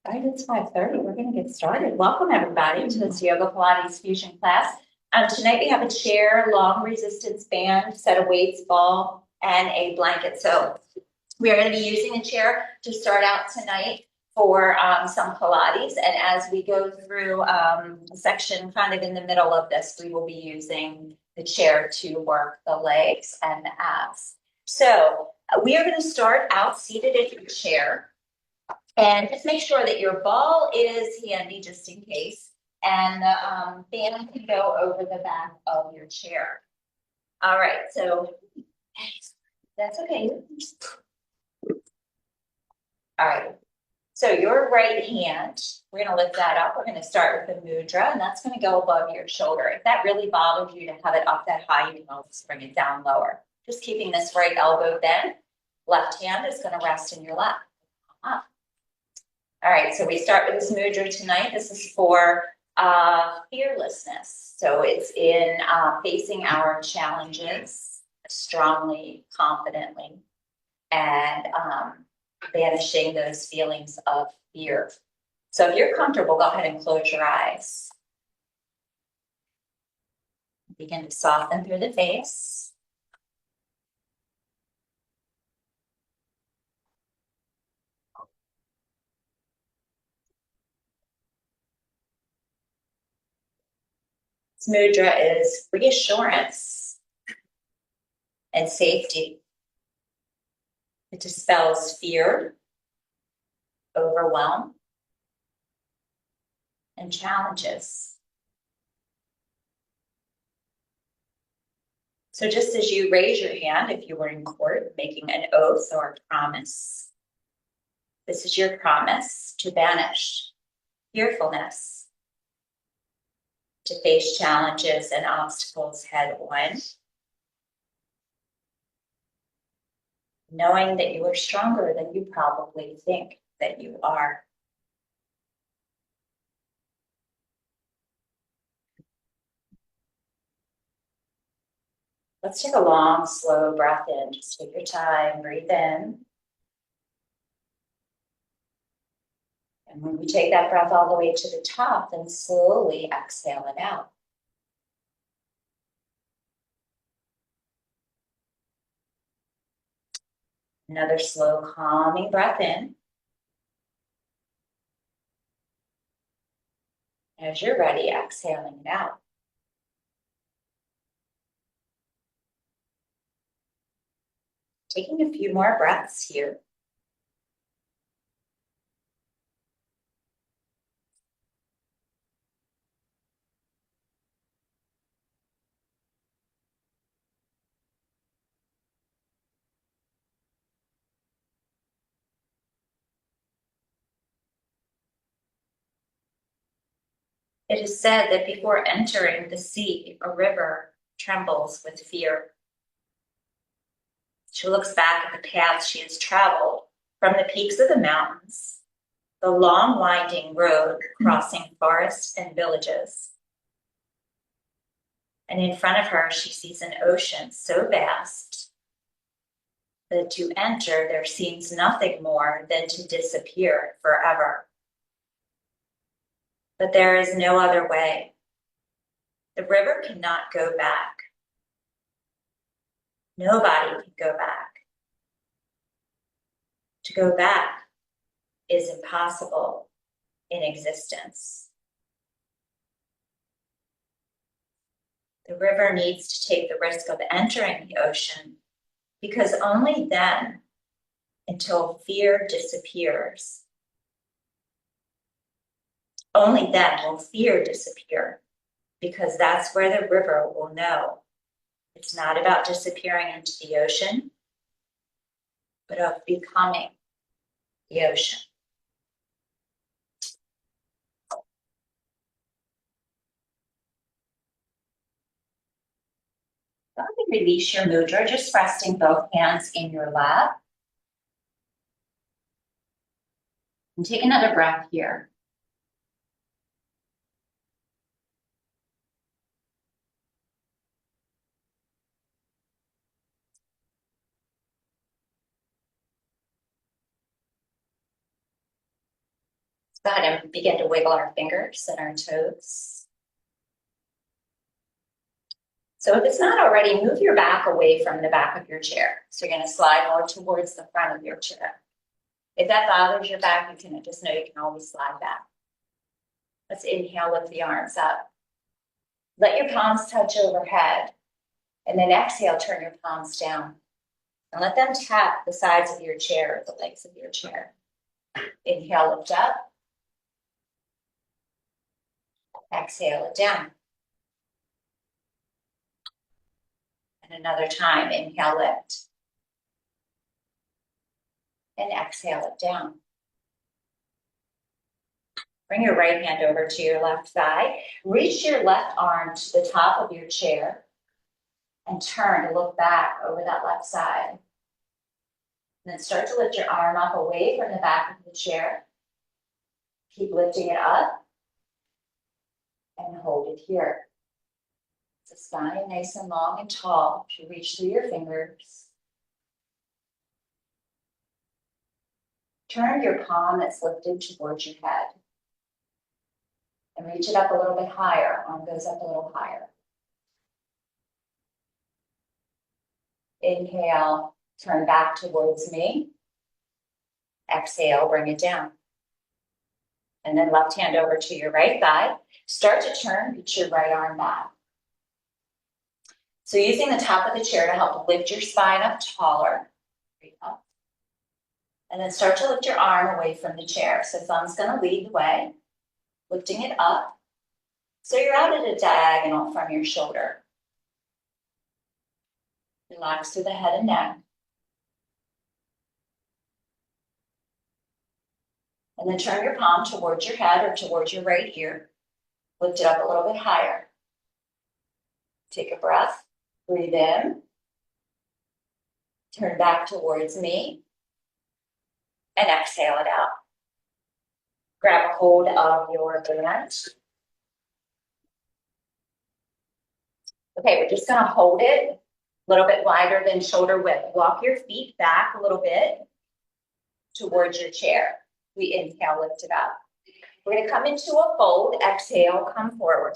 All right, it's 5:30. We're going to get started. Welcome, everybody, to this Yoga Pilates Fusion class. Tonight we have a chair, long resistance band, set of weights, ball, and a blanket. So we are going to be using the chair to start out tonight for some Pilates. And as we go through a section kind of in the middle of this, we will be using the chair to work the legs and the abs. So we are going to start out seated in your chair. And just make sure that your ball is handy just in case. And the band can go over the back of your chair. All right, so that's okay. All right, so your right hand, we're gonna lift that up. We're gonna start with the mudra, and that's gonna go above your shoulder. If that really bothers you to have it up that high, you can always bring it down lower. Just keeping this right elbow bent. Left hand is gonna rest in your lap. Up. All right, so we start with this mudra tonight. This is for fearlessness. So it's in facing our challenges strongly, confidently, and banishing those feelings of fear. So if you're comfortable, go ahead and close your eyes. Begin to soften through the face. This mudra is reassurance and safety. It dispels fear, overwhelm, and challenges. So just as you raise your hand, if you were in court making an oath or a promise, this is your promise to banish fearfulness, to face challenges and obstacles head on, knowing that you are stronger than you probably think that you are. Let's take a long, slow breath in. Just take your time, breathe in. And when we take that breath all the way to the top, then slowly exhale it out. Another slow, calming breath in. As you're ready, exhaling it out. Taking a few more breaths here. It is said that before entering the sea, a river trembles with fear. She looks back at the paths she has traveled from the peaks of the mountains, the long winding road crossing forests and villages. And in front of her, she sees an ocean so vast that to enter there seems nothing more than to disappear forever. But there is no other way. The river cannot go back. Nobody can go back. To go back is impossible in existence. The river needs to take the risk of entering the ocean because only then, until fear disappears, only then will fear disappear, because that's where the river will know. It's not about disappearing into the ocean, but of becoming the ocean. Go ahead and release your mudra, just resting both hands in your lap. And take another breath here. Go ahead and begin to wiggle our fingers and our toes. So if it's not already, move your back away from the back of your chair. So you're going to slide more towards the front of your chair. If that bothers your back, you can just know you can always slide back. Let's inhale, lift the arms up. Let your palms touch overhead. And then exhale, turn your palms down. And let them tap the sides of your chair, the legs of your chair. Inhale, lift up. Exhale it down. And another time, inhale, lift. And exhale it down. Bring your right hand over to your left thigh. Reach your left arm to the top of your chair and turn to look back over that left side. And then start to lift your arm up away from the back of the chair. Keep lifting it up and hold it here. The spine nice and long and tall. You reach through your fingers. Turn your palm that's lifted towards your head. And reach it up a little bit higher. Arm goes up a little higher. Inhale, turn back towards me. Exhale, bring it down. And then left hand over to your right thigh. Start to turn, reach your right arm back. So using the top of the chair to help lift your spine up taller. Breathe up. And then start to lift your arm away from the chair. So thumb's going to lead the way, lifting it up. So you're out at a diagonal from your shoulder. Relax through the head and neck. And then turn your palm towards your head or towards your right ear. Lift it up a little bit higher. Take a breath. Breathe in. Turn back towards me. And exhale it out. Grab a hold of your band. Okay, we're just going to hold it a little bit wider than shoulder width. Walk your feet back a little bit towards your chair. We inhale, lift it up. We're going to come into a fold. Exhale, come forward.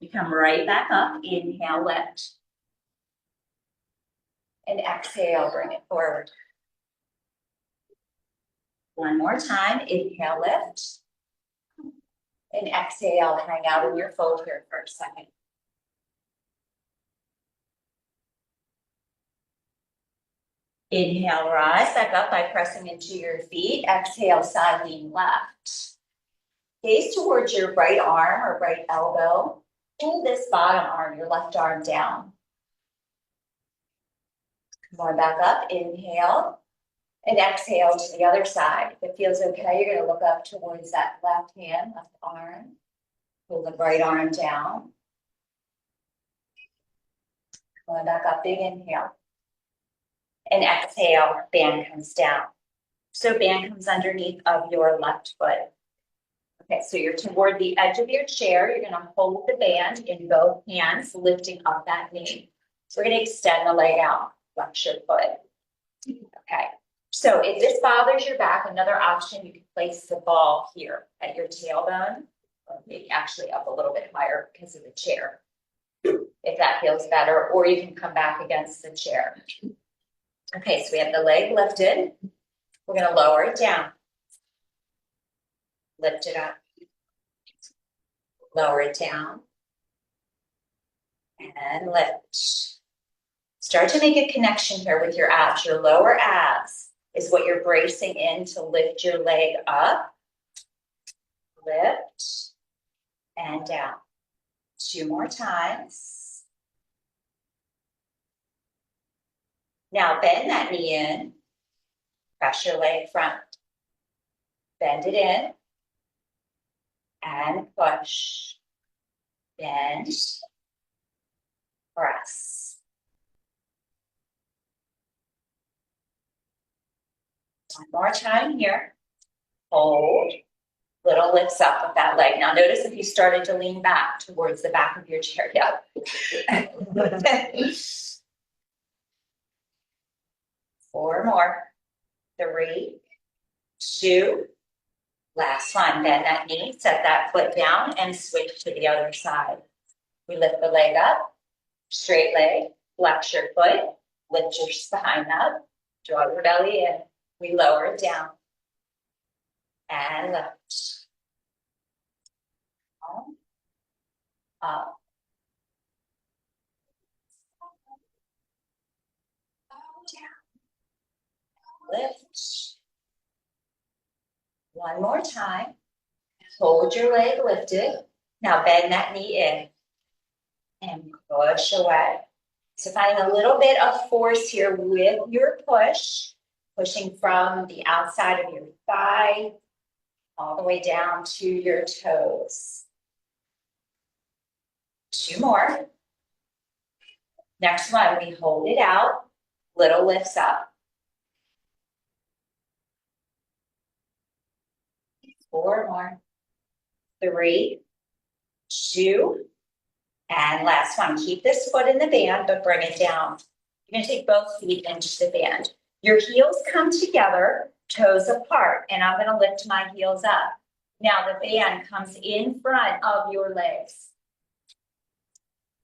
You come right back up. Inhale, lift. And exhale, bring it forward. One more time. Inhale, lift. And exhale, hang out in your fold here for a second. Inhale, rise back up by pressing into your feet. Exhale, side lean left. Gaze towards your right arm or right elbow. Pull this bottom arm, your left arm down. Come on back up. Inhale. And exhale to the other side. If it feels okay, you're going to look up towards that left hand, left arm. Pull the right arm down. Come on back up. Big inhale. And exhale, band comes down. So band comes underneath of your left foot. Okay, so you're toward the edge of your chair. You're going to hold the band in both hands, lifting up that knee. So we're going to extend the leg out, flex your foot. Okay, so if this bothers your back, another option, you can place the ball here at your tailbone, or maybe actually up a little bit higher because of the chair, if that feels better, or you can come back against the chair. Okay, so we have the leg lifted. We're going to lower it down. Lift it up. Lower it down. And lift. Start to make a connection here with your abs. Your lower abs is what you're bracing in to lift your leg up. Lift and down. 2 more times. Now bend that knee in. Press your leg front. Bend it in. And push. Bend. Press. One more time here. Hold. Little lifts up of that leg. Now notice if you started to lean back towards the back of your chair. Yep. 4 more. 3, 2, Last one, bend that knee, set that foot down and switch to the other side. We lift the leg up, straight leg, flex your foot, lift your spine up, draw your belly in. We lower it down and lift. Up. Down. Lift. One more time. Hold your leg lifted. Now bend that knee in and push away. So finding a little bit of force here with your push, pushing from the outside of your thigh all the way down to your toes. 2 more. Next one, we hold it out, little lifts up. 4 more. 3, 2, and last one. Keep this foot in the band, but bring it down. You're gonna take both feet into the band. Your heels come together, toes apart, and I'm gonna lift my heels up. Now the band comes in front of your legs.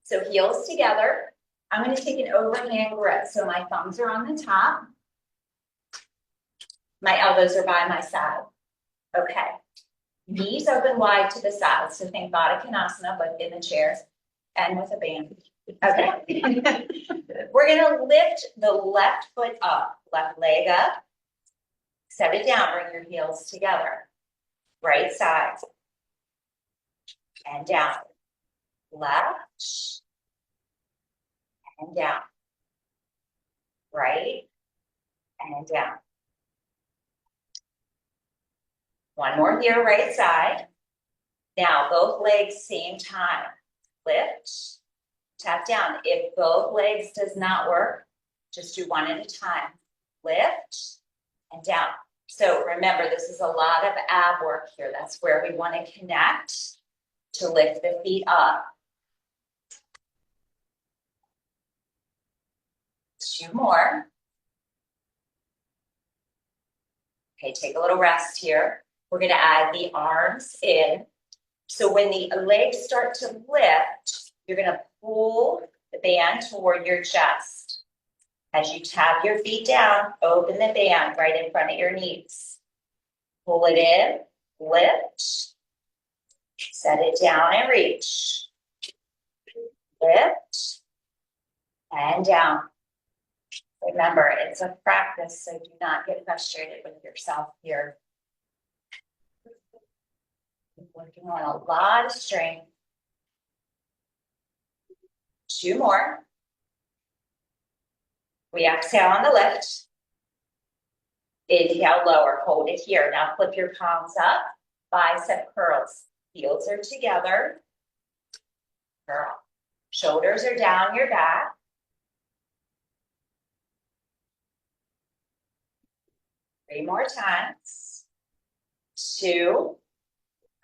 So heels together. I'm gonna take an overhand grip. So my thumbs are on the top. My elbows are by my side. Okay. Knees open wide to the side. So think Baddha Konasana, but in the chairs and with a band. Okay. We're gonna lift the left foot up, left leg up. Set it down, bring your heels together. Right side. And down. Left. And down. Right. And down. One more here, right side. Now, both legs, same time. Lift, tap down. If both legs does not work, just do one at a time. Lift, and down. So remember, this is a lot of ab work here. That's where we want to connect to lift the feet up. 2 more. Okay, take a little rest here. We're going to add the arms in. So when the legs start to lift, you're going to pull the band toward your chest. As you tap your feet down, open the band right in front of your knees. Pull it in, lift, set it down and reach. Lift, and down. Remember, it's a practice, so do not get frustrated with yourself here. Working on a lot of strength. 2 more. We exhale on the lift. Inhale, lower, hold it here. Now flip your palms up, bicep curls. Heels are together. Curl. Shoulders are down your back. Three more times. 2.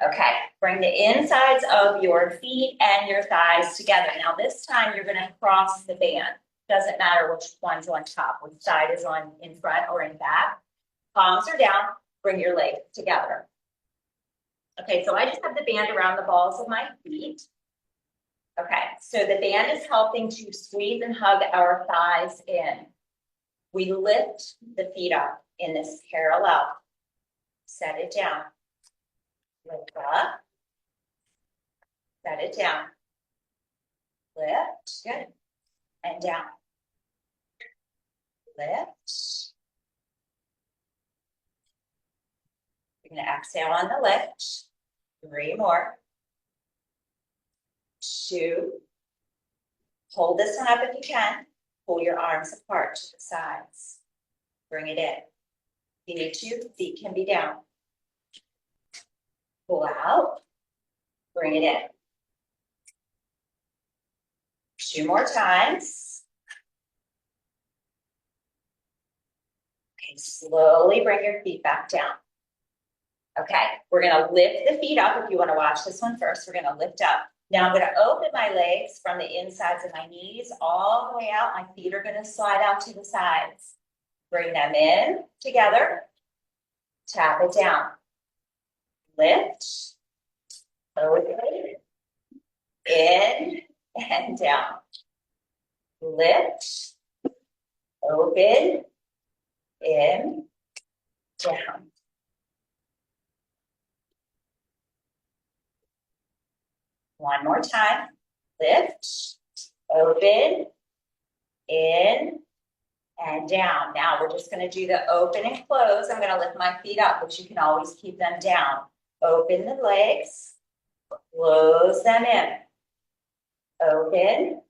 Okay, bring the insides of your feet and your thighs together. Now this time you're gonna cross the band. Doesn't matter which one's on top, which side is on in front or in back. Palms are down, bring your legs together. Okay, so I just have the band around the balls of my feet. Okay, so the band is helping to squeeze and hug our thighs in. We lift the feet up in this parallel. Set it down. Lift up. Set it down. Lift. Good. And down. Lift. You're going to exhale on the lift. 3 more. 2. Hold this one up if you can. Pull your arms apart to the sides. Bring it in. If you need to, feet can be down. Pull out. Bring it in. 2 more times. Okay, slowly bring your feet back down. Okay, we're going to lift the feet up. If you want to watch this one first, we're going to lift up. Now I'm going to open my legs from the insides of my knees all the way out. My feet are going to slide out to the sides. Bring them in together. Tap it down. lift, open, in, and down. Lift, open, in, down. One more time. Lift, open, in, and down. Now we're just going to do the open and close. I'm going to lift my feet up, but you can always keep them down. Open the legs, close them in. Open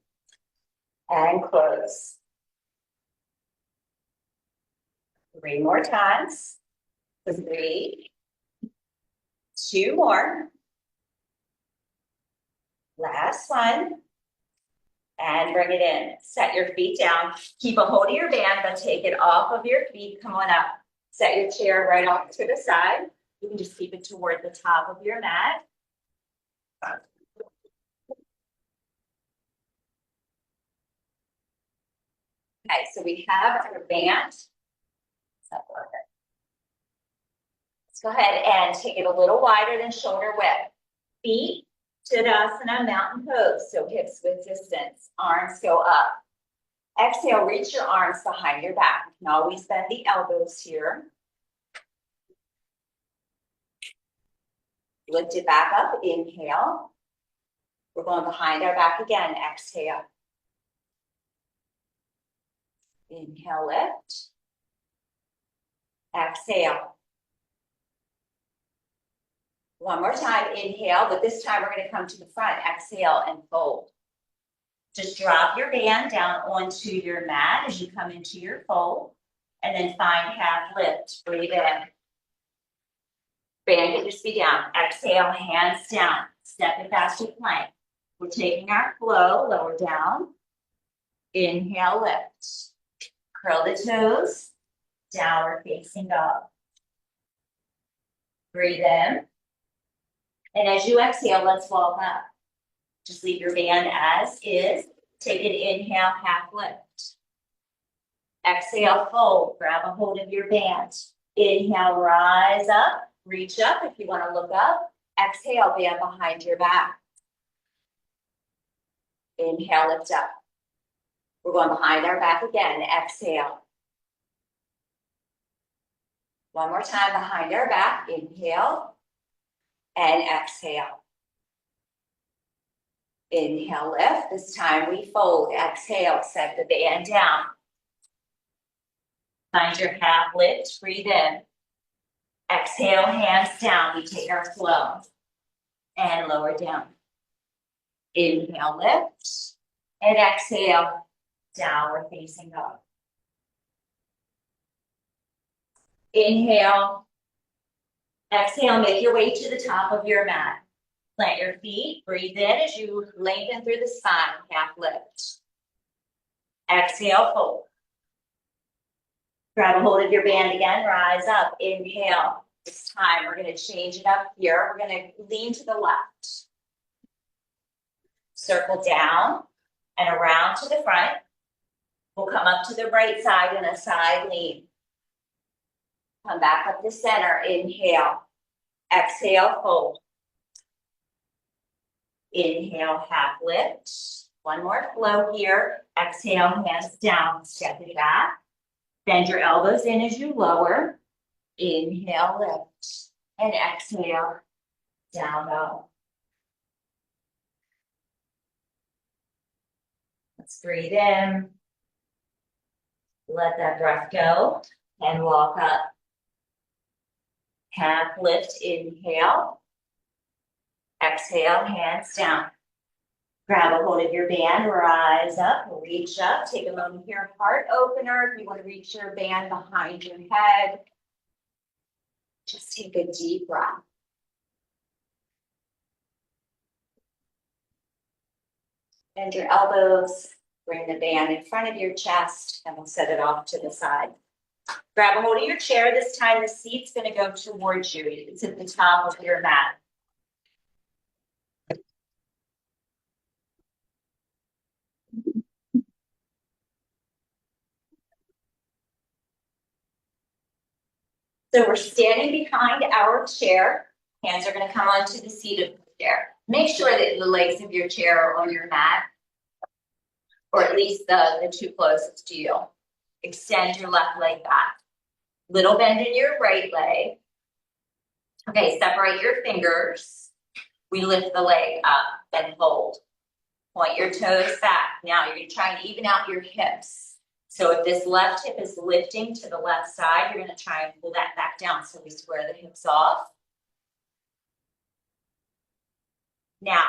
and close. 3 more times. 3, 2 more. Last one. And bring it in. Set your feet down. Keep a hold of your band, but take it off of your feet. Come on up. Set your chair right off to the side. You can just keep it toward the top of your mat. Okay, so we have our band. Let's go ahead and take it a little wider than shoulder width. Feet, Tadasana, mountain pose. So hips with distance, arms go up. Exhale, reach your arms behind your back. You can always bend the elbows here. Lift it back up, inhale. We're going behind our back again, exhale. Inhale, lift. Exhale. One more time, inhale, but this time we're going to come to the front. Exhale and fold. Just drop your band down onto your mat as you come into your fold, and then find half lift. Breathe in. Band can just be down. Exhale, hands down. Step it back to plank. We're taking our flow, lower down. Inhale, lift. Curl the toes. Downward facing dog. Breathe in. And as you exhale, let's walk up. Just leave your band as is. Take an inhale, half lift. Exhale, fold. Grab a hold of your band. Inhale, rise up. Reach up if you want to look up. Exhale, band behind your back. Inhale, lift up. We're going behind our back again. Exhale. One more time behind our back. Inhale and exhale. Inhale, lift. This time we fold. Exhale, set the band down. Find your half lift. Breathe in. Exhale, hands down. We take our flow and lower down. Inhale, lift. And exhale, downward facing dog. Inhale. Exhale, make your way to the top of your mat. Plant your feet, breathe in as you lengthen through the spine, half lift. Exhale, fold. Grab a hold of your band again, rise up, inhale. This time we're going to change it up here. We're going to lean to the left. Circle down and around to the front. We'll come up to the right side in a side lean. Come back up to center, inhale. Exhale, fold. Inhale, half lift. One more flow here. Exhale, hands down, step it back. Bend your elbows in as you lower. Inhale, lift. And exhale, down dog. Let's breathe in. Let that breath go and walk up. Half lift, inhale. Exhale, hands down. Grab a hold of your band, rise up, reach up. Take a moment here, heart opener. If you want to reach your band behind your head, just take a deep breath. Bend your elbows, bring the band in front of your chest, and we'll set it off to the side. Grab a hold of your chair. This time the seat's going to go towards you. It's at the top of your mat. So we're standing behind our chair. Hands are gonna come onto the seat of the chair. Make sure that the legs of your chair are on your mat, or at least the two closest to you. Extend your left leg back. Little bend in your right leg. Okay, separate your fingers. We lift the leg up and hold. Point your toes back. Now you're trying to even out your hips. So if this left hip is lifting to the left side, you're gonna try and pull that back down so we square the hips off. Now,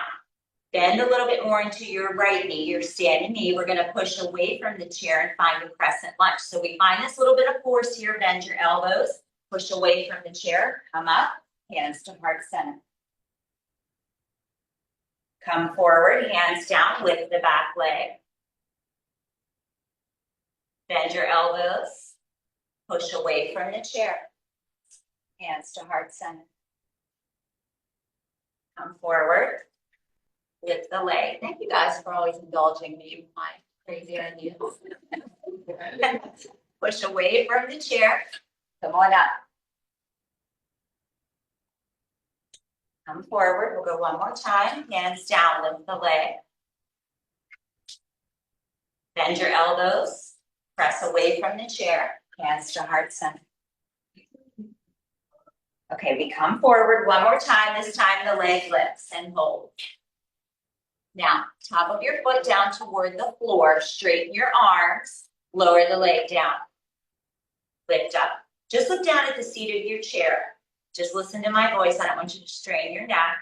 bend a little bit more into your right knee, your standing knee. We're gonna push away from the chair and find a crescent lunge. So we find this little bit of force here, bend your elbows, push away from the chair, come up, hands to heart center. Come forward, hands down, lift the back leg. Bend your elbows, push away from the chair, hands to heart center. Come forward, lift the leg. Thank you guys for always indulging me with my crazy ideas. Push away from the chair, come on up. Come forward, we'll go one more time, hands down, lift the leg. Bend your elbows, press away from the chair, hands to heart center. Okay, we come forward one more time, this time the leg lifts and hold. Now, top of your foot down toward the floor, straighten your arms, lower the leg down. Lift up. Just look down at the seat of your chair. Just listen to my voice. I don't want you to strain your neck.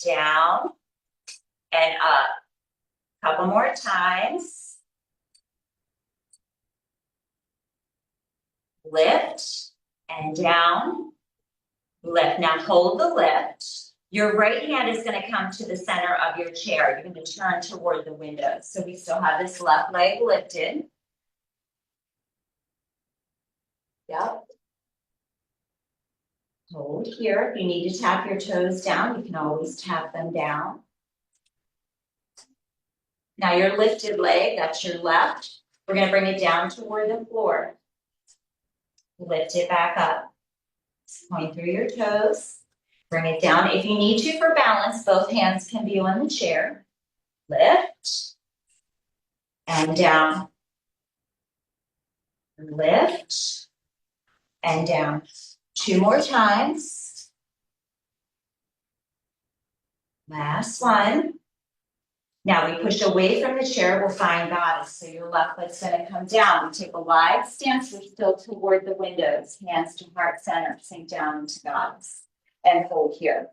Down and up. Couple more times. Lift and down. Lift. Now hold the lift. Your right hand is going to come to the center of your chair. You're going to turn toward the window. So we still have this left leg lifted. Yep. Hold here. If you need to tap your toes down, you can always tap them down. Now your lifted leg, that's your left. We're going to bring it down toward the floor. Lift it back up. Point through your toes. Bring it down. If you need to for balance, both hands can be on the chair. Lift and down. Lift and down. Two more times. Last one. Now we push away from the chair, we'll find goddess. So your left leg's gonna come down. We take a wide stance, we're still toward the windows. Hands to heart center, sink down into goddess. And hold here.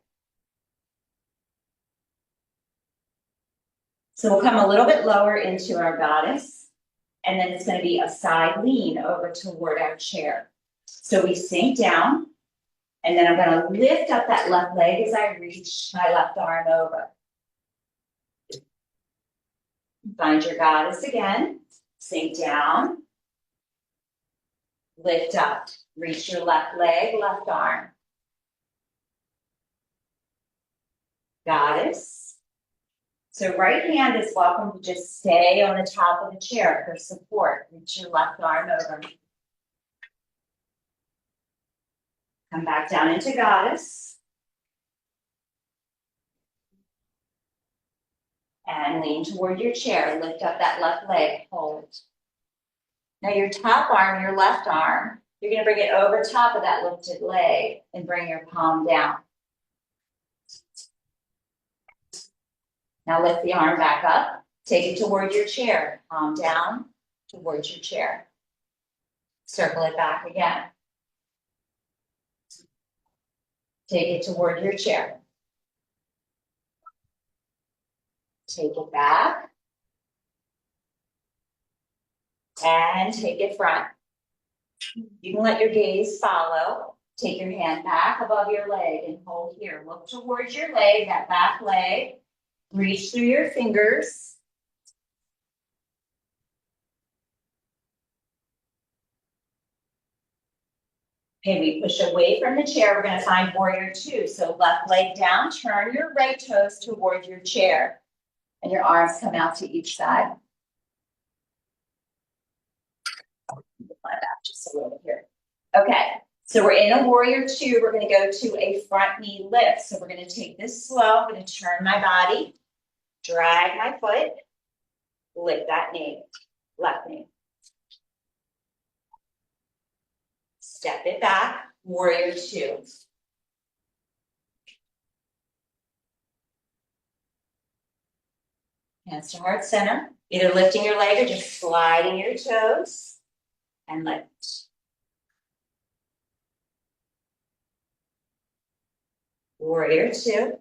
So we'll come a little bit lower into our goddess. And then it's gonna be a side lean over toward our chair. So we sink down. And then I'm gonna lift up that left leg as I reach my left arm over. Find your goddess again, sink down, lift up, reach your left leg, left arm. Goddess. So right hand is welcome to just stay on the top of the chair for support. Reach your left arm over. Come back down into goddess. And lean toward your chair, lift up that left leg, hold. Now your top arm, your left arm, you're gonna bring it over top of that lifted leg and bring your palm down. Now lift the arm back up, take it toward your chair, palm down towards your chair. Circle it back again. Take it toward your chair. Take it back. And take it front. You can let your gaze follow. Take your hand back above your leg and hold here. Look towards your leg, that back leg. Reach through your fingers. Okay, we push away from the chair. We're going to find warrior two. So left leg down, turn your right toes toward your chair. And your arms come out to each side. My back just a little here. Okay, So we're in a warrior two. We're going to go to a front knee lift. So we're going to take this slow. I'm going to turn my body, drag my foot, lift that knee, left knee. Step it back, warrior two. Hands to heart center. Either lifting your leg or just sliding your toes and lift. Warrior two.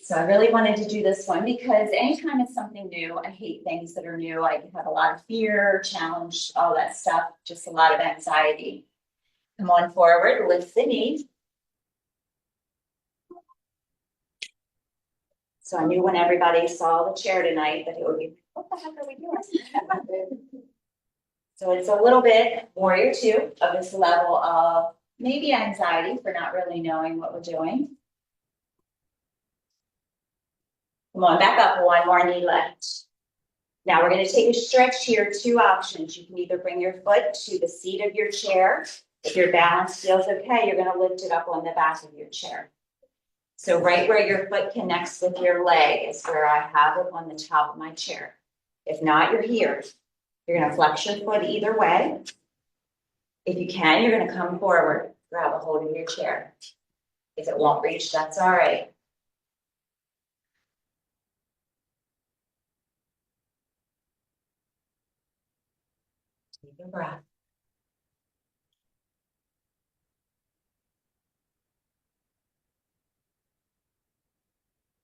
So I really wanted to do this one because anytime it's something new, I hate things that are new. I have a lot of fear, challenge, all that stuff, just a lot of anxiety. Come on forward, lift the knee. So I knew when everybody saw the chair tonight that it would be, what the heck are we doing? So it's a little bit warrior two of this level of maybe anxiety for not really knowing what we're doing. Come on, back up, one more knee lift. Now we're going to take a stretch here, two options. You can either bring your foot to the seat of your chair. If your balance feels okay, you're going to lift it up on the back of your chair. So right where your foot connects with your leg is where I have it on the top of my chair. If not, you're here. You're going to flex your foot either way. If you can, you're going to come forward, grab a hold of your chair. If it won't reach, that's all right. Take a breath.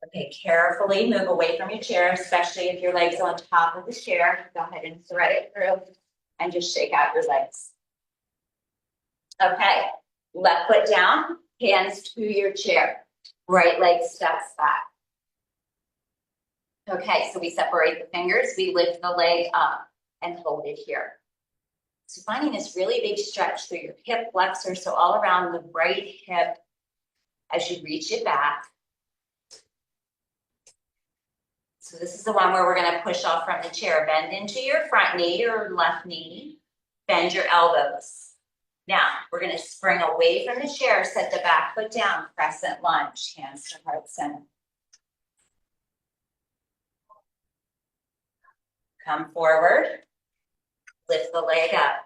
Okay, carefully move away from your chair, especially if your leg's on top of the chair. Go ahead and thread it through and just shake out your legs. Okay, left foot down, hands to your chair. Right leg steps back. Okay, so we separate the fingers, we lift the leg up and hold it here. So finding this really big stretch through your hip flexor, so all around the right hip as you reach it back. So this is the one where we're going to push off from the chair. Bend into your front knee or left knee. Bend your elbows. Now, we're going to spring away from the chair, set the back foot down, crescent lunge, hands to heart center. Come forward, lift the leg up.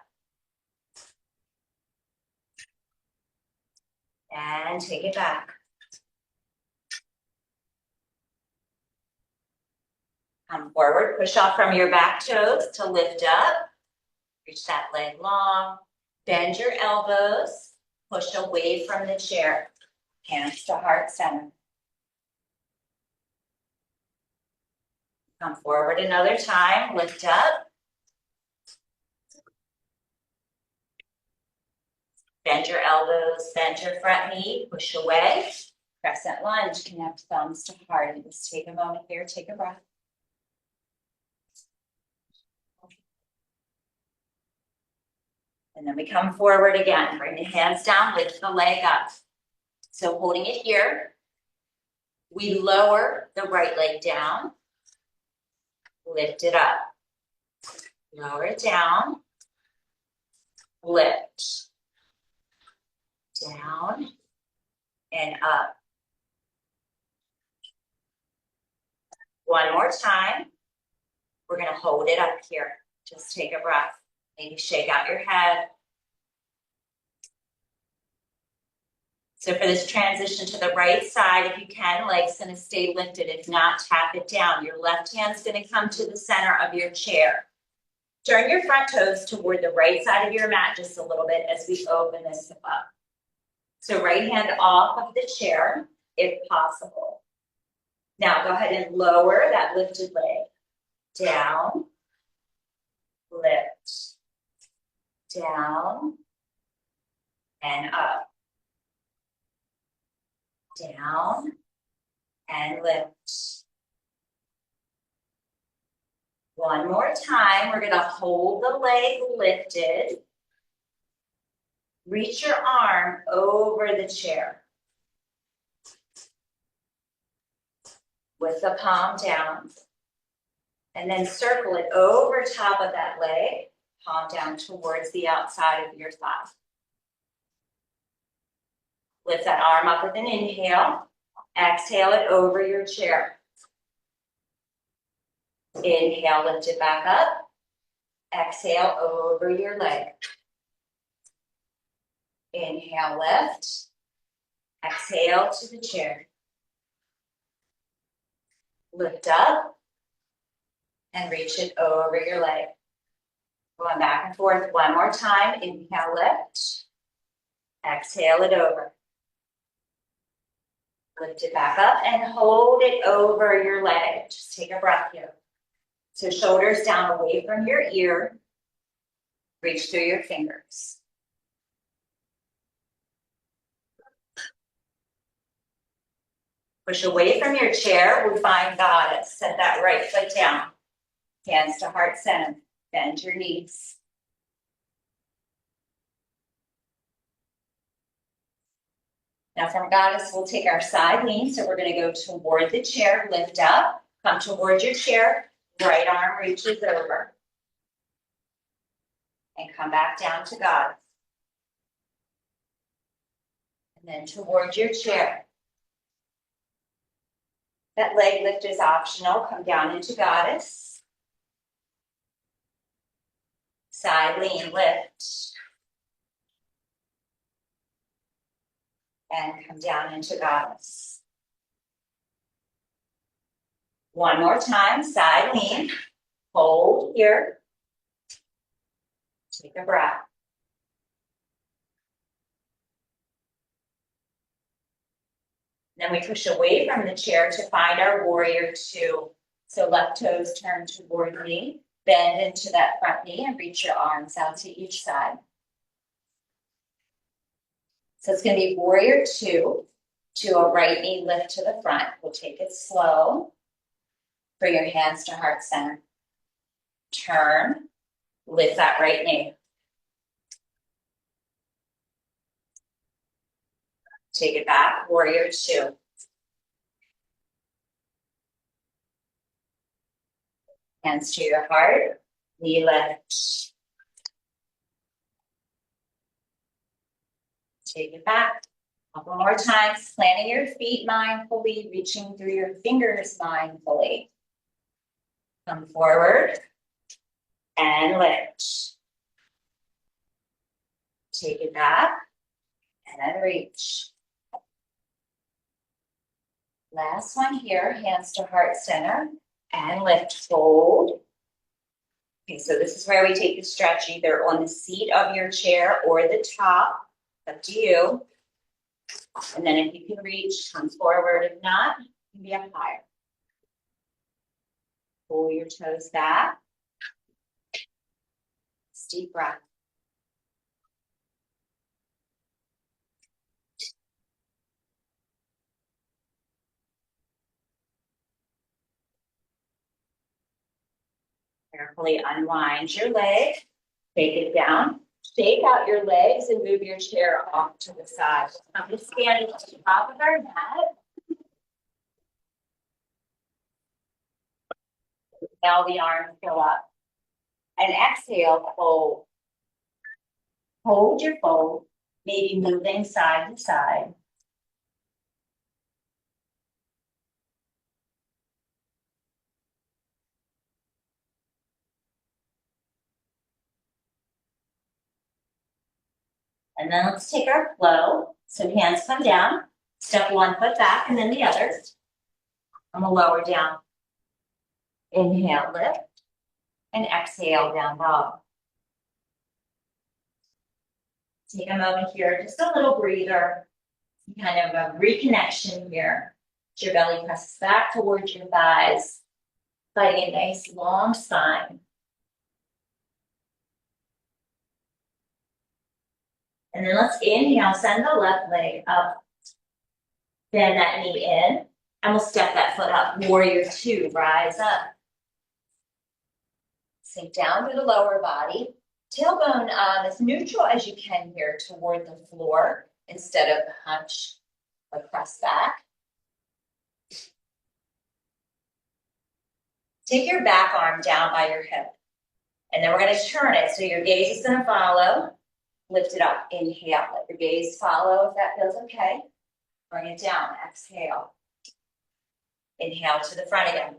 And take it back. Come forward, push off from your back toes to lift up. Reach that leg long. Bend your elbows, push away from the chair. Hands to heart center. Come forward another time, lift up. Bend your elbows, bend your front knee, push away. Crescent lunge, connect thumbs to heart. And just take a moment here, take a breath. And then we come forward again, bring the hands down, lift the leg up. So holding it here, we lower the right leg down, lift it up. Lower it down, lift, down, and up. One more time. We're going to hold it up here. Just take a breath. Maybe shake out your head. So for this transition to the right side, if you can, legs going to stay lifted. If not, tap it down. Your left hand's going to come to the center of your chair. Turn your front toes toward the right side of your mat just a little bit as we open this hip up. So right hand off of the chair, if possible. Now go ahead and lower that lifted leg. Down, lift, down, and up. Down, and lift. One more time, we're going to hold the leg lifted. Reach your arm over the chair. With the palm down. And then circle it over top of that leg, palm down towards the outside of your thigh. Lift that arm up with an inhale. Exhale it over your chair. Inhale, lift it back up. Exhale over your leg. Inhale, lift. Exhale to the chair. Lift up and reach it over your leg. Going back and forth one more time. Inhale, lift. Exhale it over. Lift it back up and hold it over your leg. Just take a breath here. So shoulders down away from your ear. Reach through your fingers. Push away from your chair. We find goddess. Set that right foot down. Hands to heart center. Bend your knees. Now from goddess, we'll take our side lean. So we're going to go toward the chair. Lift up. Come toward your chair. Right arm reaches over. And come back down to goddess. And then toward your chair. That leg lift is optional. Come down into goddess. Side lean lift. And come down into goddess. One more time, side lean. Hold here. Take a breath. Then we push away from the chair to find our warrior two. So left toes turn toward me. Bend into that front knee and reach your arms out to each side. So it's going to be warrior two to a right knee lift to the front. We'll take it slow. Bring your hands to heart center. Turn. Lift that right knee. Take it back, warrior two. Hands to your heart, knee lift. Take it back. A couple more times, planting your feet mindfully, reaching through your fingers mindfully. Come forward and lift. Take it back and then reach. Last one here, hands to heart center and lift, fold. Okay, so this is where we take the stretch either on the seat of your chair or the top, up to you. And then if you can reach, come forward. If not, you can be up higher. Pull your toes back. Deep breath. Carefully unwind your leg. Take it down. Shake out your legs and move your chair off to the side. I'm just standing to the top of our mat. Now the arms go up. And exhale, fold. Hold your fold, maybe moving side to side. And then let's take our flow. So hands come down, step one foot back and then the other. And we'll lower down. Inhale, lift. And exhale, down dog. Take a moment here, just a little breather. Kind of a reconnection here. Your belly presses back towards your thighs. Finding a nice long spine. And then let's inhale, send the left leg up. Bend that knee in. And we'll step that foot up. Warrior two, rise up. Sink down to the lower body. Tailbone as neutral as you can here toward the floor instead of the hunch or press back. Take your back arm down by your hip. And then we're going to turn it. So your gaze is going to follow Lift it up, inhale, let your gaze follow if that feels okay. Bring it down, exhale. Inhale to the front again.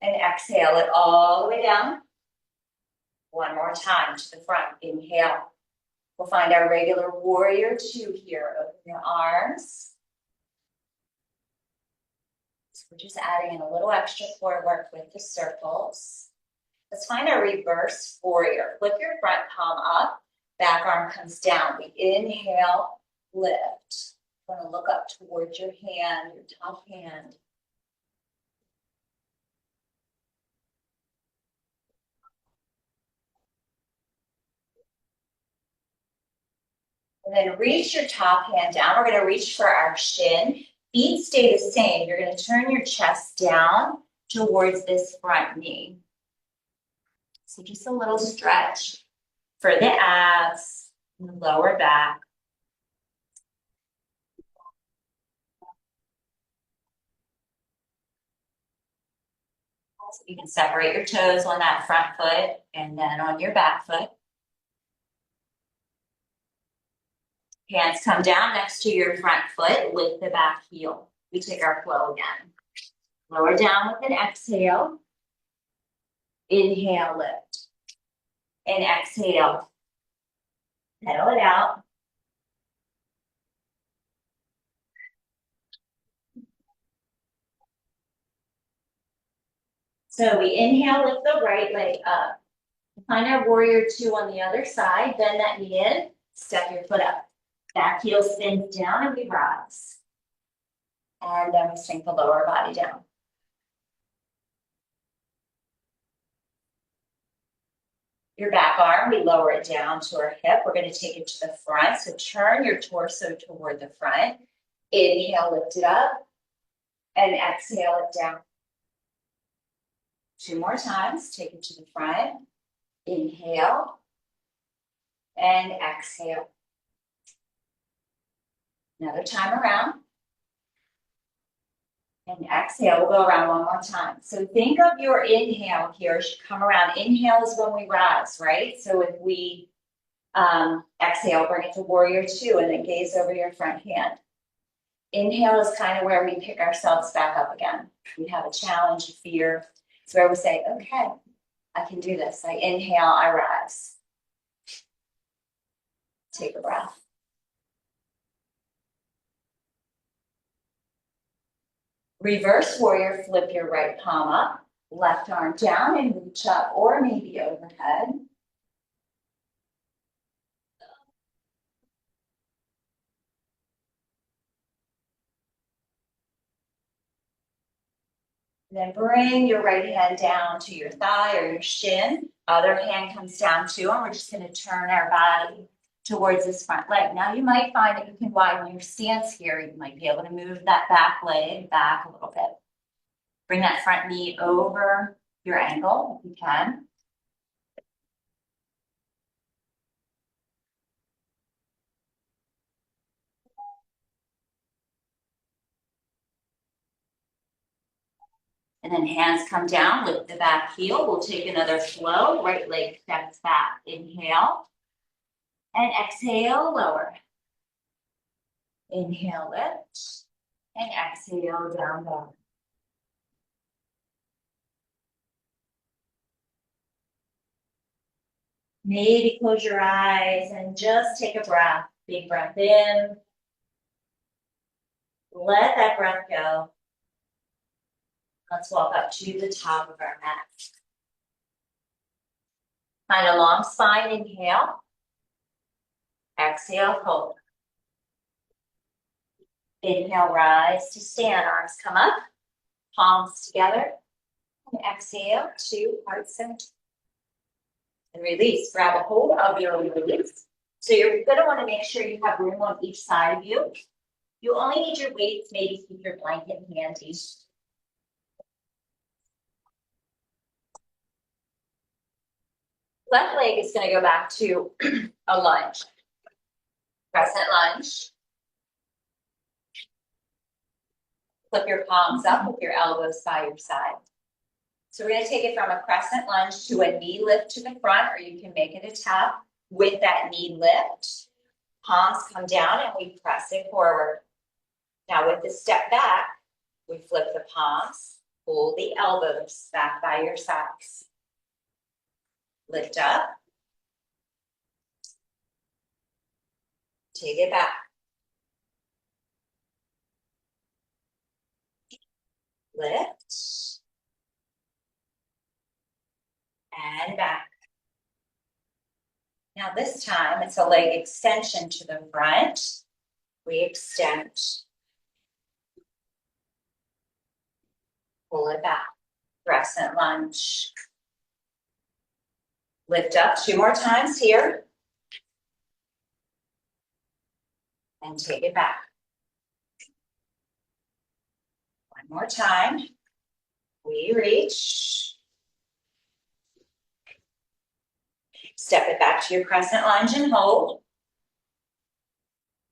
And exhale it all the way down. One more time to the front, inhale. We'll find our regular warrior two here. Open your arms. So we're just adding in a little extra core work with the circles. Let's find our reverse warrior. Flip your front palm up, back arm comes down. We inhale, lift. You want to look up towards your hand, your top hand. And then reach your top hand down. We're going to reach for our shin. Feet stay the same. You're going to turn your chest down towards this front knee. So just a little stretch for the abs and the lower back. So you can separate your toes on that front foot and then on your back foot. Hands come down next to your front foot, lift the back heel. We take our flow again. Lower down with an exhale. Inhale, lift. And exhale. Pedal it out. So we inhale, lift the right leg up. Find our warrior two on the other side. Bend that knee in. Step your foot up. Back heel spins down and we rise. And then we sink the lower body down. Your back arm, we lower it down to our hip. We're going to take it to the front. So turn your torso toward the front. Inhale, lift it up. And exhale it down. Two more times. Take it to the front. Inhale. And exhale. Another time around. And exhale, we'll go around one more time. So think of your inhale here as you come around. Inhale is when we rise, right? So if we exhale, bring it to warrior two and then gaze over your front hand. Inhale is kind of where we pick ourselves back up again. We have a challenge, fear. It's where we say, okay, I can do this. I inhale, I rise. Take a breath. Reverse warrior, flip your right palm up, left arm down and reach up or maybe overhead. Then bring your right hand down to your thigh or your shin. Other hand comes down too, and we're just going to turn our body towards this front leg. Now you might find that you can widen your stance here. You might be able to move that back leg back a little bit. Bring that front knee over your ankle if you can. And then hands come down, lift the back heel. We'll take another flow. Right leg steps back. Inhale. And exhale, lower. Inhale, lift. And exhale, down, down. Maybe close your eyes and just take a breath. Big breath in. Let that breath go. Let's walk up to the top of our mat. Find a long spine, inhale. Exhale, hold. Inhale, rise to stand. Arms come up, palms together. And exhale to heart center. And release. Grab a hold of your release. So you're going to want to make sure you have room on each side of you. You only need your weights, maybe keep your blanket handy. Left leg is going to go back to a lunge. Crescent lunge. Flip your palms up with your elbows by your side. So we're going to take it from a crescent lunge to a knee lift to the front, or you can make it a tap. With that knee lift, palms come down and we press it forward. Now with the step back, we flip the palms, pull the elbows back by your sides. Lift up. Take it back. Lift. And back. Now this time, it's a leg extension to the front. We extend. Pull it back. Crescent lunge. Lift up 2 more times here. And take it back. 1 more time. We reach. Step it back to your crescent lunge and hold.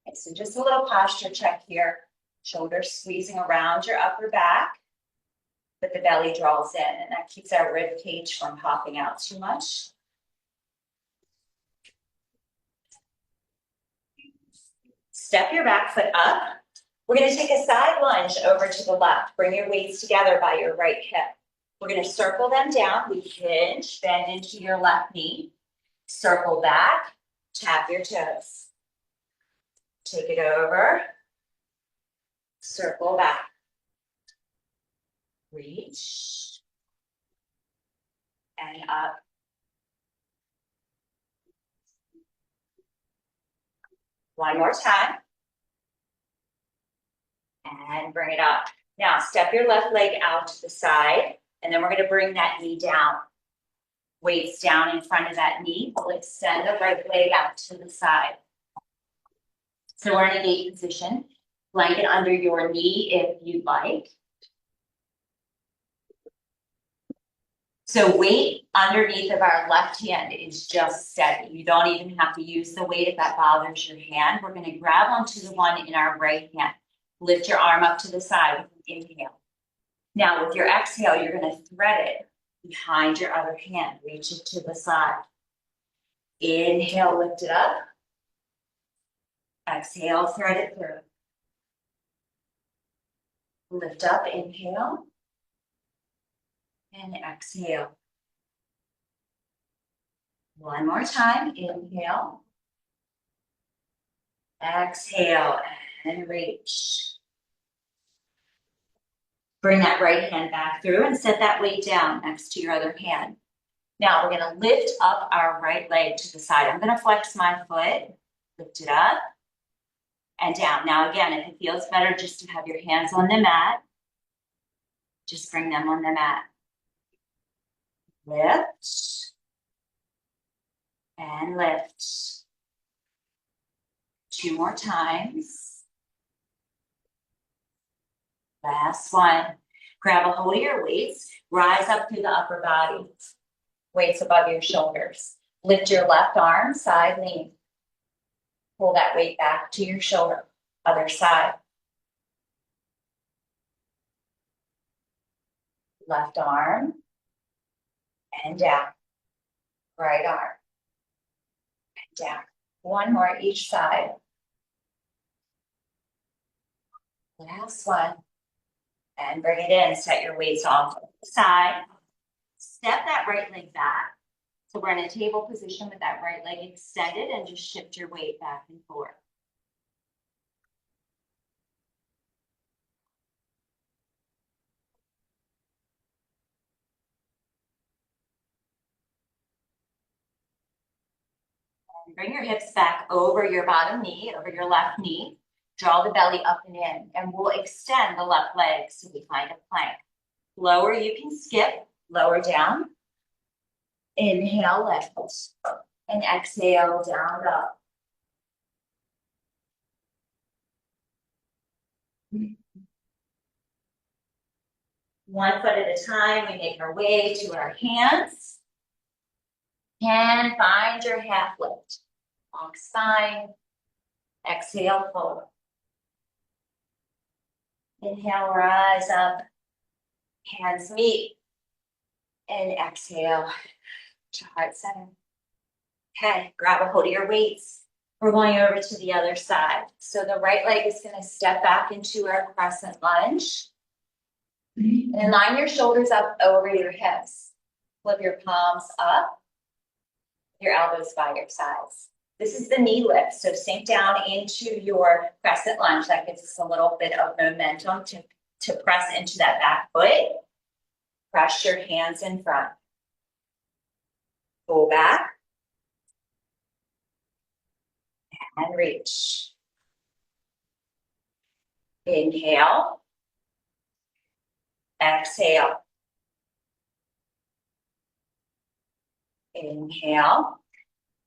Okay, so just a little posture check here. Shoulders squeezing around your upper back, but the belly draws in, and that keeps our rib cage from popping out too much. Step your back foot up. We're going to take a side lunge over to the left. Bring your weights together by your right hip. We're going to circle them down. We hinge, bend into your left knee. Circle back, tap your toes. Take it over. Circle back. Reach. And up. One more time. And bring it up. Now, step your left leg out to the side, and then we're going to bring that knee down. Weights down in front of that knee. We'll extend the right leg out to the side. So we're in a gate position. Blanket under your knee if you'd like. So weight underneath of our left hand is just steady. You don't even have to use the weight if that bothers your hand. We're going to grab onto the one in our right hand. Lift your arm up to the side with an inhale. Now with your exhale, you're going to thread it behind your other hand. Reach it to the side. Inhale, lift it up. Exhale, thread it through. Lift up, inhale. And exhale. One more time, inhale. Exhale, and reach. Bring that right hand back through and set that weight down next to your other hand. Now we're going to lift up our right leg to the side. I'm going to flex my foot, lift it up, and down. Now again, if it feels better just to have your hands on the mat, just bring them on the mat. Lift, and lift. 2 more times. Last one. Grab a hold of your weights, rise up through the upper body. Weights above your shoulders. Lift your left arm, side lean. Pull that weight back to your shoulder, other side. Left arm, and down. Right arm, and down. One more each side. Last one. And bring it in, set your weights off to the side. Step that right leg back. So we're in a table position with that right leg extended, and just shift your weight back and forth. And bring your hips back over your bottom knee, over your left knee. Draw the belly up and in, and we'll extend the left leg so we find a plank. Lower, you can skip, lower down. Inhale, lift, and exhale, down, up. One foot at a time, we make our way to our hands. And find your half lift. Long spine. Exhale, fold. Inhale, rise up. Hands meet. And exhale to heart center. Okay, grab a hold of your weights. We're going over to the other side. So the right leg is going to step back into our crescent lunge. And line your shoulders up over your hips. Flip your palms up, your elbows by your sides. This is the knee lift, so sink down into your crescent lunge. That gives us a little bit of momentum to press into that back foot. Press your hands in front. Pull back. And reach. Inhale. Exhale. Inhale.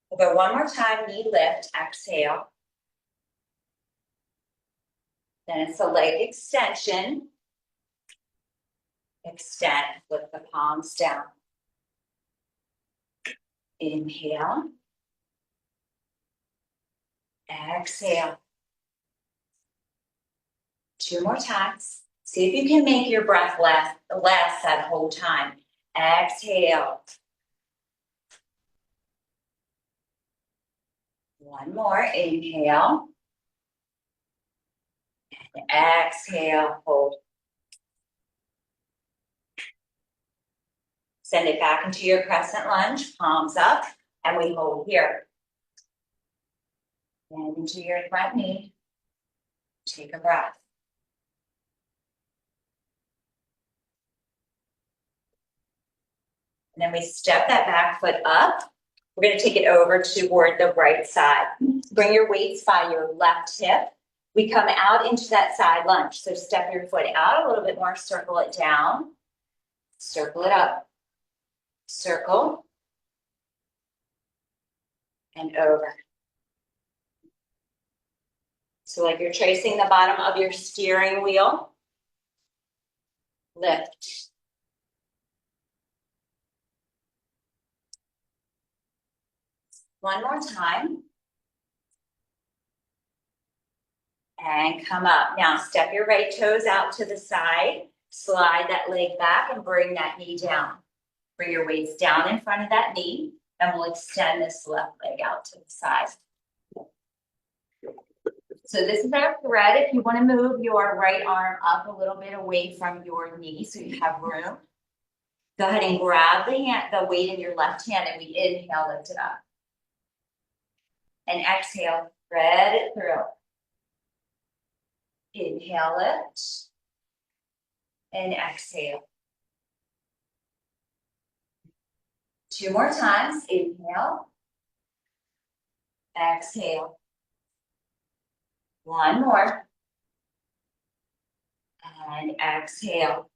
We'll go one more time, knee lift, exhale. Then it's a leg extension. Extend, flip the palms down. Inhale. Exhale. Two more times. See if you can make your breath last that whole time. Exhale. One more, inhale. And exhale, hold. Send it back into your crescent lunge, palms up, and we hold here. And into your front knee. Take a breath. And then we step that back foot up. We're going to take it over toward the right side. Bring your weights by your left hip. We come out into that side lunge. So step your foot out a little bit more, circle it down, circle it up, circle, and over. So like you're tracing the bottom of your steering wheel. Lift. One more time. And come up. Now step your right toes out to the side. Slide that leg back and bring that knee down. Bring your weights down in front of that knee. And we'll extend this left leg out to the side. So this is our thread. If you want to move your right arm up a little bit away from your knee so you have room, go ahead and grab the weight in your left hand and we inhale, lift it up. And exhale, thread it through. Inhale, lift. And exhale. Two more times. Inhale. Exhale. One more. And exhale.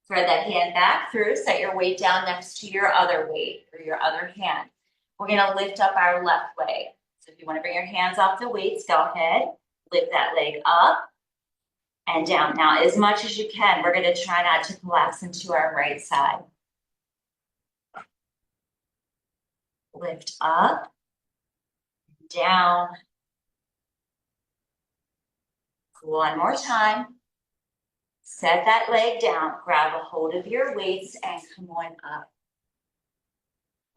Thread that hand back through. Set your weight down next to your other weight or your other hand. We're going to lift up our left leg. So if you want to bring your hands off the weights, go ahead. Lift that leg up and down. Now, as much as you can, we're going to try not to collapse into our right side. Lift up, down. One more time. Set that leg down. Grab a hold of your weights and come on up.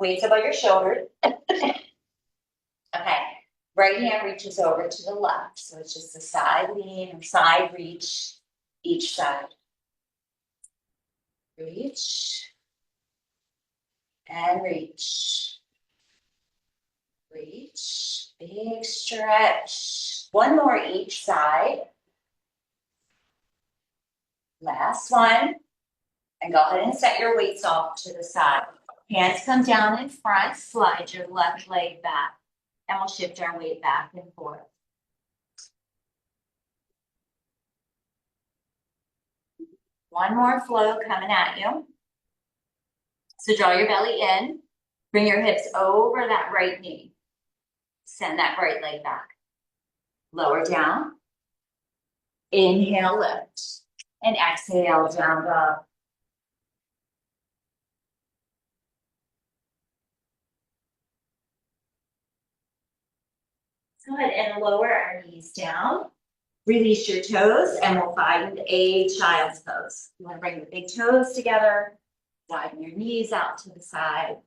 Weights above your shoulders. Okay. Right hand reaches over to the left. So it's just a side lean or side reach each side. Reach. And reach. Reach. Big stretch. One more each side. Last one. And go ahead and set your weights off to the side. Hands come down in front. Slide your left leg back. And we'll shift our weight back and forth. One more flow coming at you. So draw your belly in. Bring your hips over that right knee. Send that right leg back. Lower down. Inhale, lift. And exhale, down dog. Go ahead and lower our knees down. Release your toes and we'll find a child's pose. You want to bring the big toes together. Widen your knees out to the side.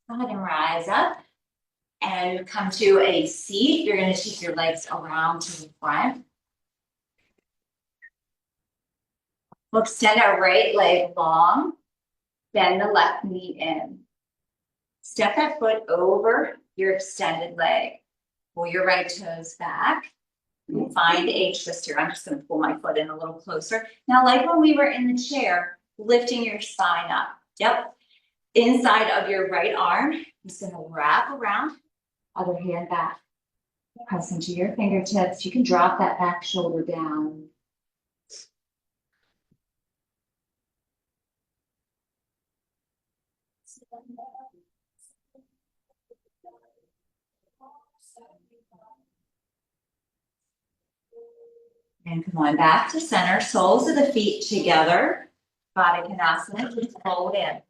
Go ahead and rise up and come to a seat. You're going to take your legs around to the front. We'll extend our right leg long, bend the left knee in. Step that foot over your extended leg. Pull your right toes back. Find a twist here. I'm just going to pull my foot in a little closer. Now, like when we were in the chair, lifting your spine up. Yep. Inside of your right arm, just going to wrap around. Other hand back. Press into your fingertips. You can drop that back shoulder down. And come on back to center. Soles of the feet together. Konasana. Just fold in.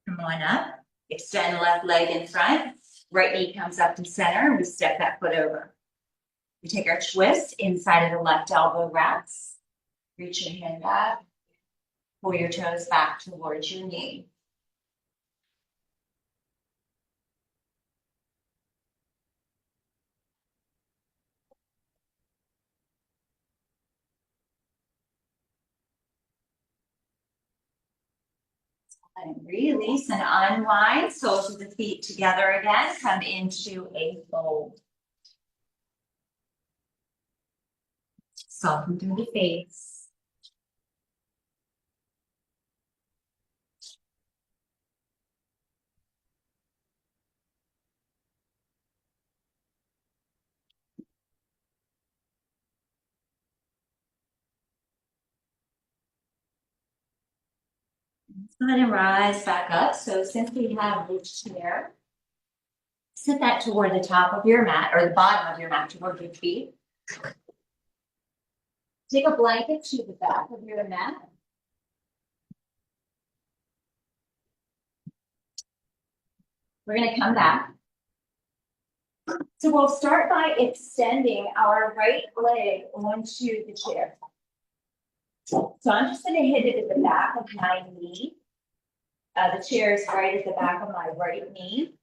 Come on up. Extend left leg in front. Right knee comes up to center. We step that foot over. We take our twist inside of the left elbow wraps. Reach your hand back. Pull your toes back towards your knee. And release and unwind. Soles of the feet together again. Come into a fold. Soften through the face. Let's go ahead and rise back up. So since we have the chair, sit that toward the top of your mat or the bottom of your mat toward your feet. Take a blanket to the back of your mat. We're going to come back. So we'll start by extending our right leg onto the chair. So I'm just going to hit it at the back of my knee. The chair is right at the back of my right knee.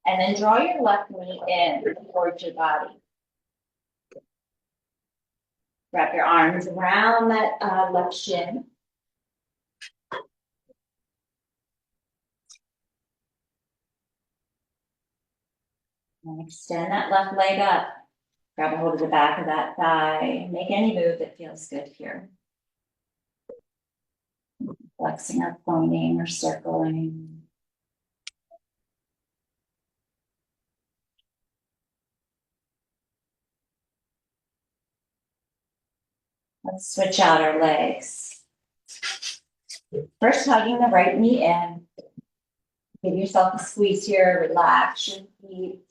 And then draw your left knee in towards your body. Wrap your arms around that left shin. And extend that left leg up. Grab a hold of the back of that thigh. Make any move that feels good here. Flexing or pointing or circling. Let's switch out our legs. First, hugging the right knee in. Give yourself a squeeze here. Relax your feet.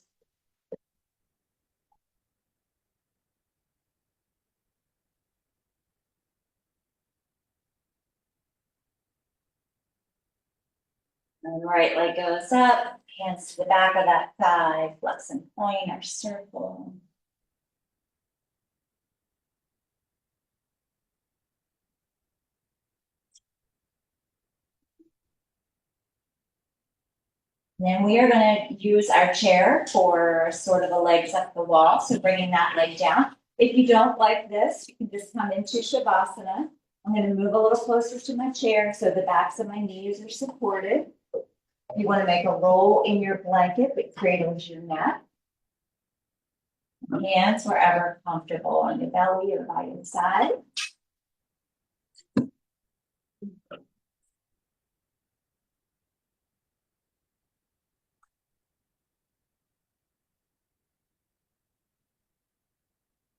And the right leg goes up. Hands to the back of that thigh. Flex and point or circle. Then we are going to use our chair for sort of the legs up the wall. So bringing that leg down. If you don't like this, you can just come into Shavasana. I'm going to move a little closer to my chair so the backs of my knees are supported. You want to make a roll in your blanket that cradles your neck. Hands wherever comfortable on your belly or by your side.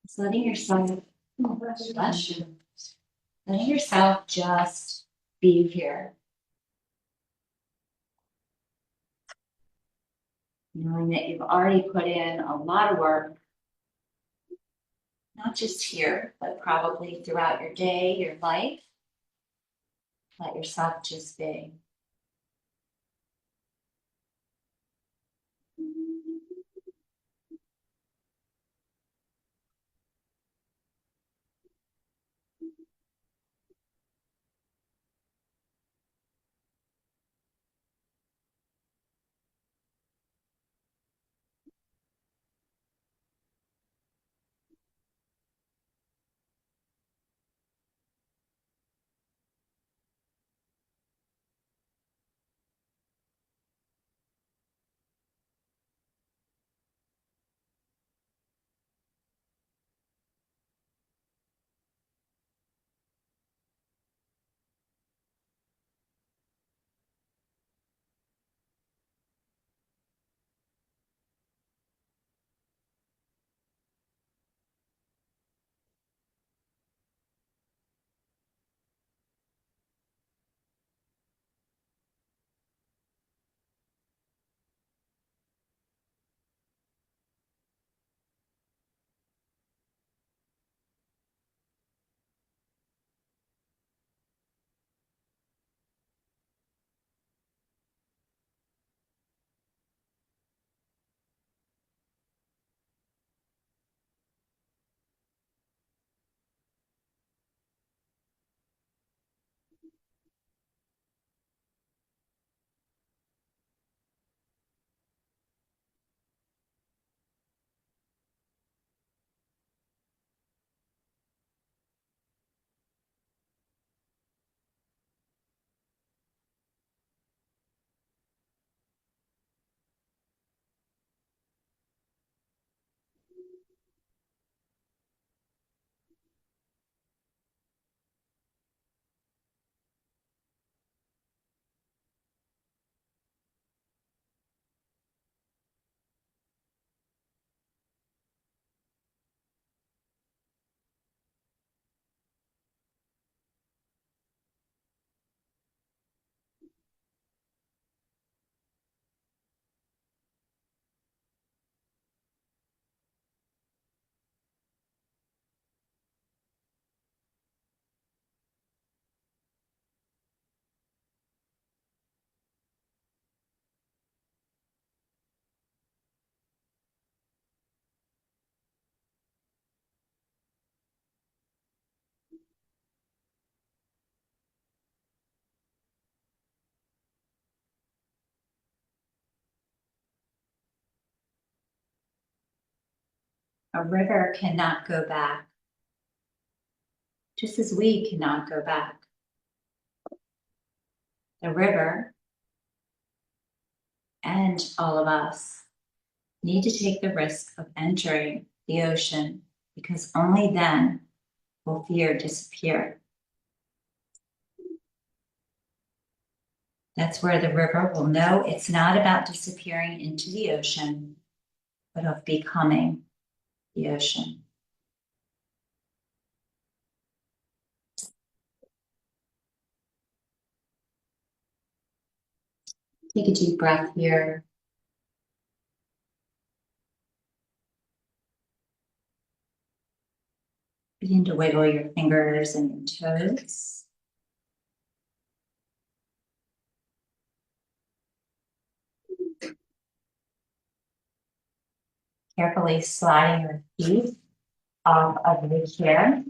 Just letting yourself, letting yourself just be here. Knowing that you've already put in a lot of work, not just here, but probably throughout your day, your life. Let yourself just be. A river cannot go back, just as we cannot go back. The river and all of us need to take the risk of entering the ocean, because only then will fear disappear. That's where the river will know it's not about disappearing into the ocean, but of becoming the ocean. Take a deep breath here. Begin to wiggle your fingers and your toes. Carefully sliding your feet off of the chair.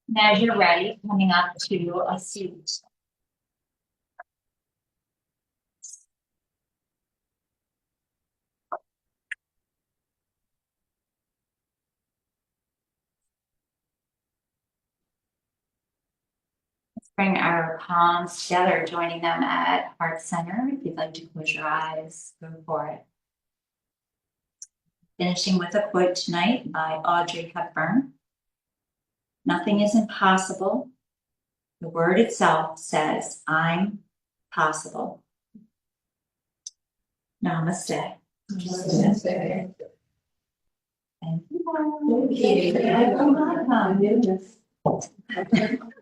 And as you're ready, coming up to a seat. Let's bring our palms together, joining them at heart center. If you'd like to close your eyes, go for it. Finishing with a quote tonight by Audrey Hepburn. Nothing is impossible. The word itself says, I'm possible. Namaste. Namaste. Thank you. Thank you.